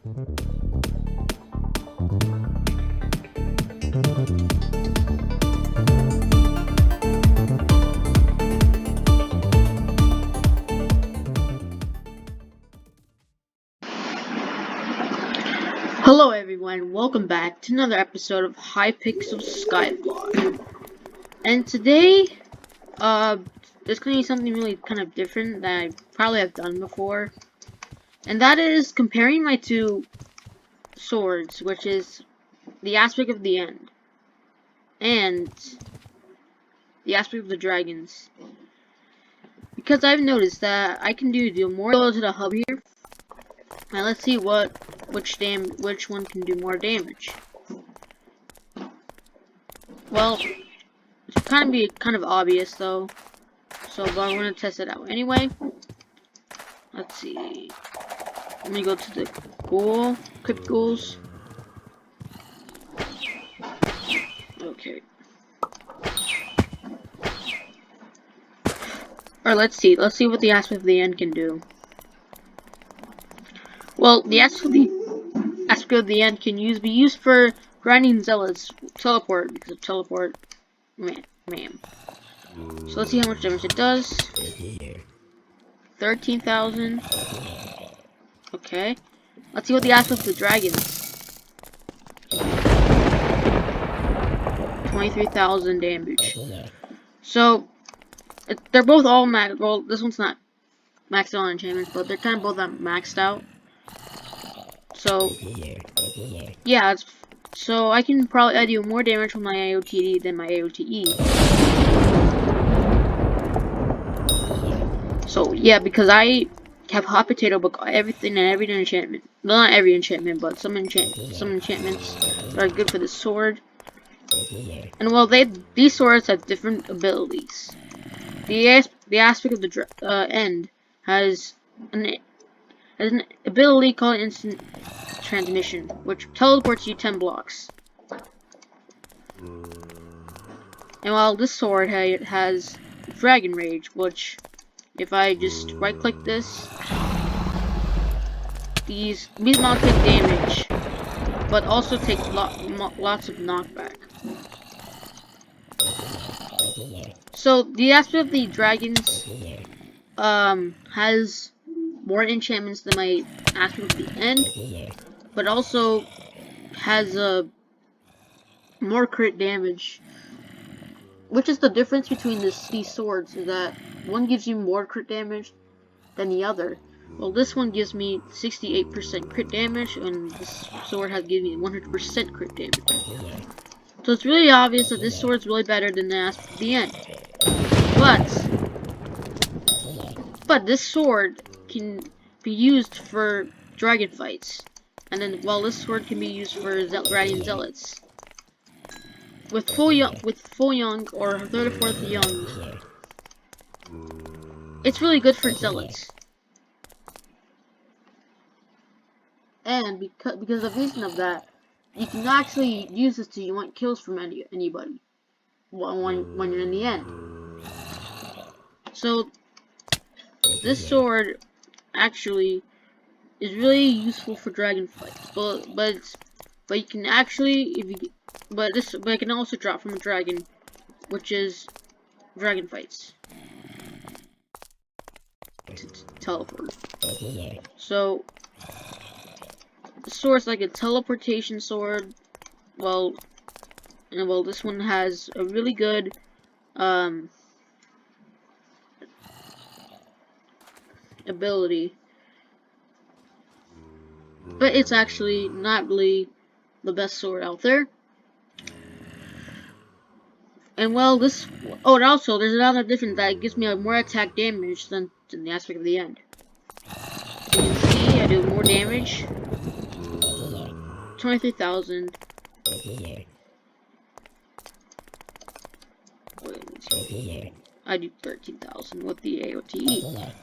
Hello everyone, welcome back to another episode of Hypixel Skyblock. And today, there's going to be something really kind of different that I probably have done before. And that is comparing my two swords, which is the aspect of the end and the aspect of the dragons. Because I've noticed that I can do more. Go to the hub here, and let's see which one can do more damage. Well, it's kind of obvious though, but I'm gonna test it out anyway. Let's see. Let me go to the crypt ghouls. Okay. Alright, let's see what the aspect of the end can do. Well, the aspect of the end can be used for grinding zealots teleport because of teleport. Man. So let's see how much damage it does. 13,000. Okay. Let's see what the aspect of the dragons. 23,000 damage. So they're both all maxed. Well, this one's not maxed out on enchantments, but they're kind of both maxed out. So yeah, so I can probably do more damage with my AOTD than my AOTE. So yeah, because I have hot potato book everything and every enchantment. Well, not every enchantment, but some enchantments that are good for the sword. And well, these swords have different abilities. The aspect of the end has an ability called instant transmission, which teleports you 10 blocks. And while this sword has Dragon Rage, which, if I just right-click this, these mobs take damage, but also take lots of knockback. So the aspect of the dragons has more enchantments than my aspect of the end, but also has more crit damage. Which is the difference between these swords, is that one gives you more crit damage than the other. Well, this one gives me 68% crit damage, and this sword has given me 100% crit damage. So it's really obvious that this sword's really better than the aspect of the end. But this sword can be used for dragon fights, and then while this sword can be used for dragon zealots. With full young or third or fourth young, it's really good for zealots. And because of the reason of that, you can actually use this to want kills from anybody when you're in the end. So this sword actually is really useful for dragon fights, but you can actually but it can also drop from a dragon, which is dragon fights. To teleport. So the sword's like a teleportation sword. Well, this one has a really good ability, but it's actually not really the best sword out there. And well, and also there's another difference that gives me more attack damage than the aspect of the end. So you can see I do more damage. 23,000. I do 13,000 with the AOTE.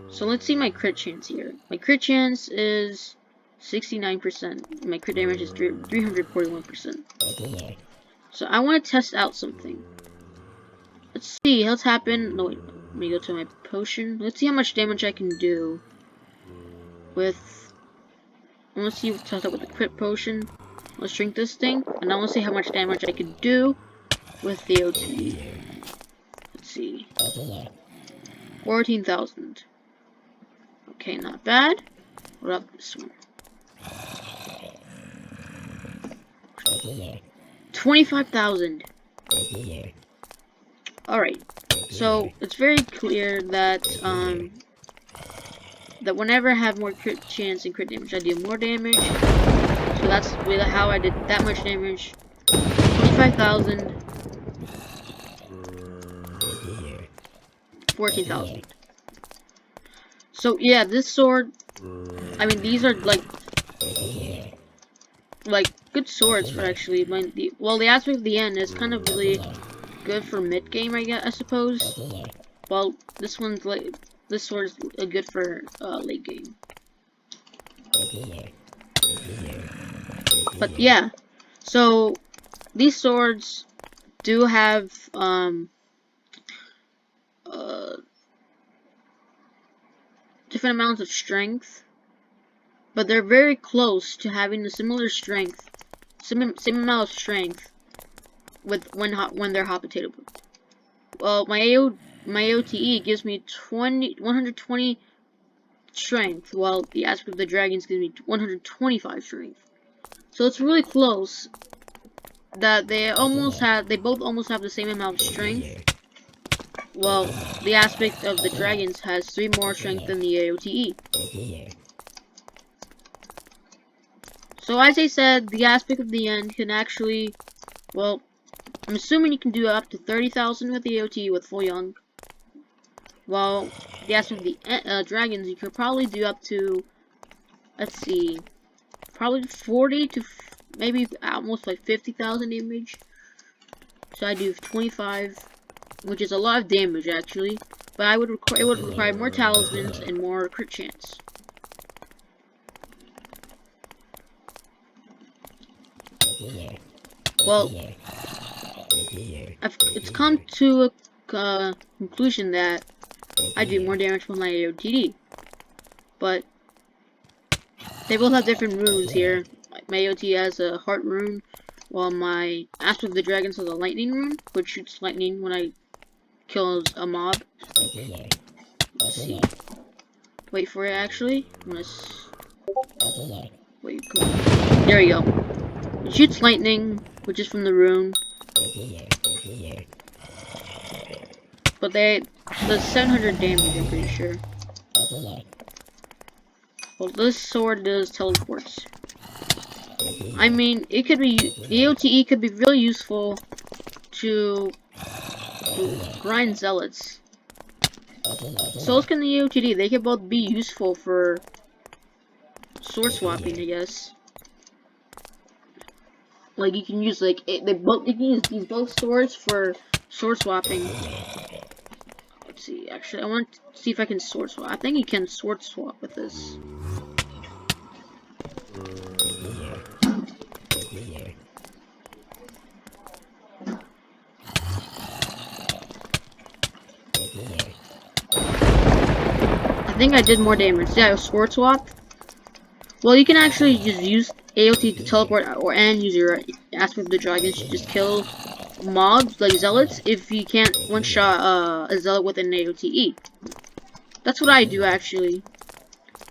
So let's see my crit chance here. My crit chance is 69%. My crit damage is 341%. So I want to test out something. Let's see. Let's happen. No, wait. Let me go to my potion. Let's see how much damage I can do with. I want to see test out with the crit potion. Let's drink this thing, and I want to see how much damage I can do with the OT. Let's see. 14,000. Okay, not bad. What about this one? 25,000. Alright, so it's very clear that that whenever I have more crit chance and crit damage, I do more damage. So that's really how I did that much damage. 25,000. 14,000. So yeah, this sword, I mean, these are like good swords for actually. Well, the aspect of the end is kind of really good for mid game, I suppose. Well, this sword is good for late game. But yeah, so these swords do have different amounts of strength, but they're very close to having a similar strength, same amount of strength with when they're hot potato. Well, my AOTE gives me 120 strength, while the aspect of the dragons gives me 125 strength. So it's really close. That they both almost have the same amount of strength. Well, the aspect of the dragons has 3 more strength than the AOTE. So as I said, the aspect of the end can actually, well, I'm assuming you can do up to 30,000 with the AOTE with full young. While the aspect of the dragons, you could probably do up to, let's see, probably 40 to maybe almost like 50,000 damage. So I do 25, which is a lot of damage actually, but it would require more talismans and more crit chance. Well, it's come to a conclusion that I do more damage with my AOTD, but they both have different runes here. My AOT has a heart rune, while my Aspect of the Dragons has a lightning rune, which shoots lightning when I kill a mob. Let's see. Wait for it actually. Wait, there we go. It shoots lightning, which is from the rune. But does 700 damage, I'm pretty sure. Well, this sword does teleports. I mean, the AOTE could be really useful to grind zealots. So can the AOTD. They could both be useful for sword swapping, I guess. Like you can use you can use these both swords for sword swapping. Let's see. Actually, I want to see if I can sword swap. I think you can sword swap with this. I think I did more damage. Yeah, sword swap. Well, you can actually just use AOT to teleport and use your Aspect of the Dragons to just kill mobs like zealots if you can't one-shot a zealot with an AOTE. That's what I do actually.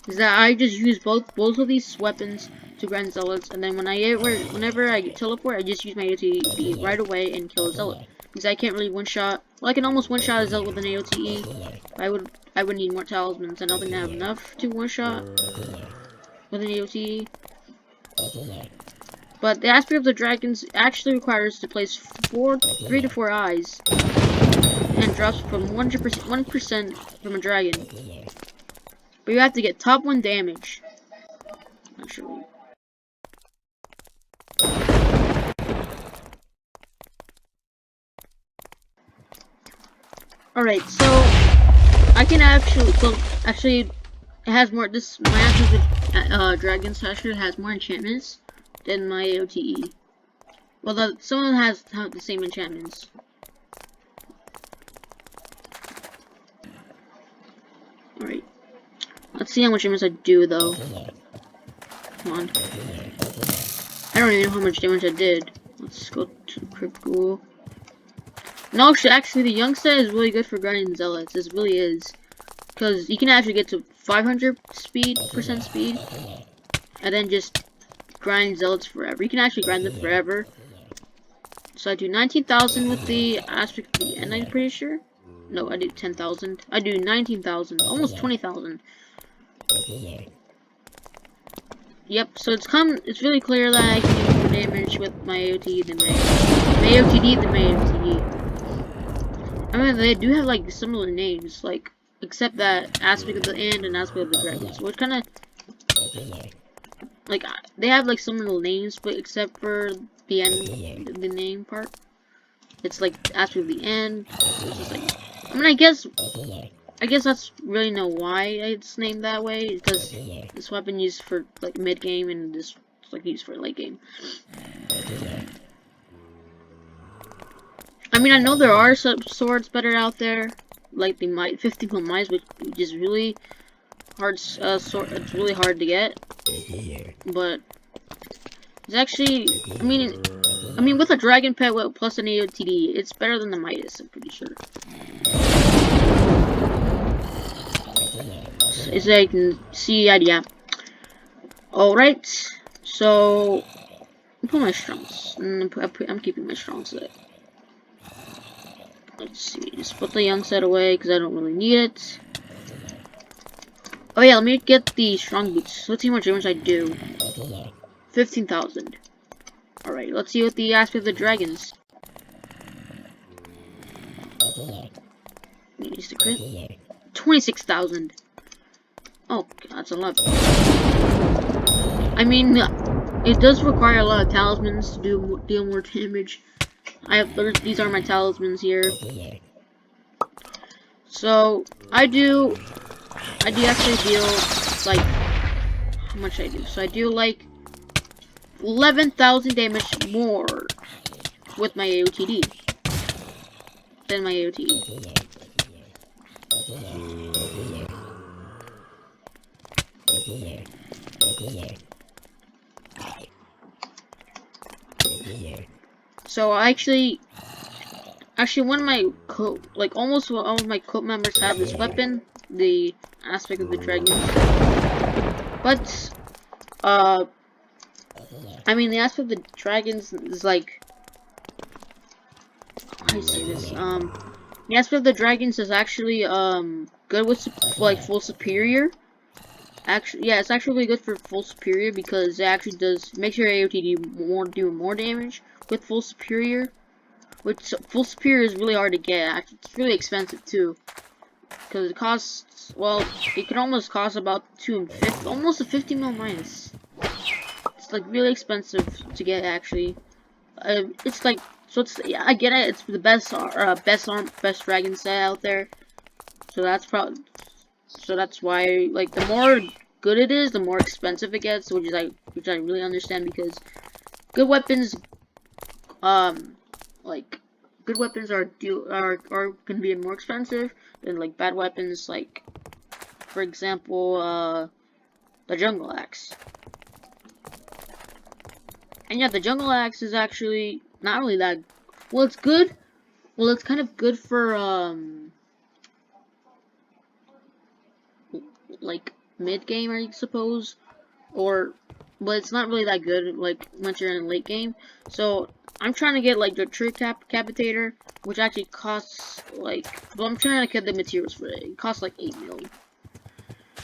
Is that I just use both of these weapons to grind zealots, and then whenever I teleport, I just use my AOTE right away and kill a zealot. Because I can't really one-shot. Well, I can almost one-shot a zealot with an AOTE. I would need more talismans. I don't think I have enough to one-shot with an AOTE. But the Aspect of the Dragons actually requires to place 3 to 4 eyes, and drops from 1% from a dragon. But you have to get top 1 damage. Actually. Alright, so I can actually it has more. My Aspect of Dragons actually has more enchantments than my AOTE. Well, some of them have the same enchantments. Alright. Let's see how much damage I do, though. Come on. I don't even know how much damage I did. Let's go to critical. No, actually, the young set is really good for grinding zealots. This really is. Because you can actually get to 500% speed, and then just grind zealots forever. You can actually grind them forever. So I do 19,000 with the aspect of the end, I'm pretty sure. No, I do 10,000. I do 19,000, almost 20,000. Yep, so it's really clear that I can do more damage with my AOT than my AOTD than my AOTD. I mean, they do have like similar names, like except that aspect of the end and aspect of the dragons, which kind of like they have like similar names, but except for the end, the name part, it's like aspect of the end. It's just like, I mean, I guess that's really no why it's named that way, because this weapon used for like mid game and this is like used for late game. I mean, I know there are some swords better out there, like the 50 mice, which is really hard. Sword, it's really hard to get, but it's actually, I mean, with a dragon pet plus an AOTD, it's better than the Midas, I'm pretty sure. As I can see, yeah. Alright, so put my strongs. I'm keeping my strong set. Let's see, just put the young set away because I don't really need it. Oh yeah, let me get the strong boots. Let's see how much damage I do. 15,000. Alright, let's see what the aspect of the dragons. Needs to crit. 26,000. Oh, that's a lot. I mean, it does require a lot of talismans to deal more damage. These are my talismans here. So I do actually deal like, how much I do? So I do like 11,000 damage more with my AOTD than my AOTD. So actually one of my almost all of my cult members have this weapon, the aspect of the dragon. But I mean, the aspect of the dragons is like, how do you say this? The aspect of the dragons is actually good with like full superior. Actually, yeah, it's actually really good for full superior because it actually makes your AOTD do more damage with full superior. Which full superior is really hard to get. Actually, it's really expensive too, because it costs, well, it could almost cost about almost a 50 mil minus. It's like really expensive to get actually. It's like, so it's, yeah, I get it. It's the best dragon set out there. So that's why, like, the more good it is, the more expensive it gets, which I really understand, because good weapons, like, good weapons are gonna be more expensive than like bad weapons, like, for example, the jungle axe. And yeah, the jungle axe is actually not really that, well, it's good. Well, it's kind of good for like mid game, I suppose, but it's not really that good like once you're in late game. So I'm trying to get like the tree capitator, which actually costs like, well, I'm trying to get the materials for it. It costs like 8 mil,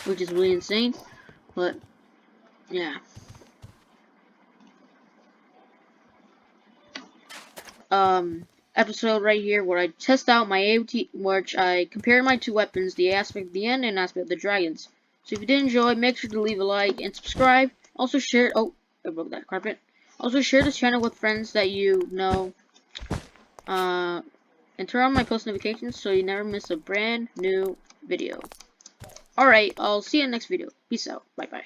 which is really insane. But yeah. Episode right here where I test out my AOT, which I compare my two weapons, the aspect of the end and aspect of the dragons. So if you did enjoy, make sure to leave a like and subscribe. Also share, oh, I broke that carpet. Also share this channel with friends that you know, and turn on my post notifications so you never miss a brand new video. Alright, I'll see you in the next video. Peace out. Bye bye.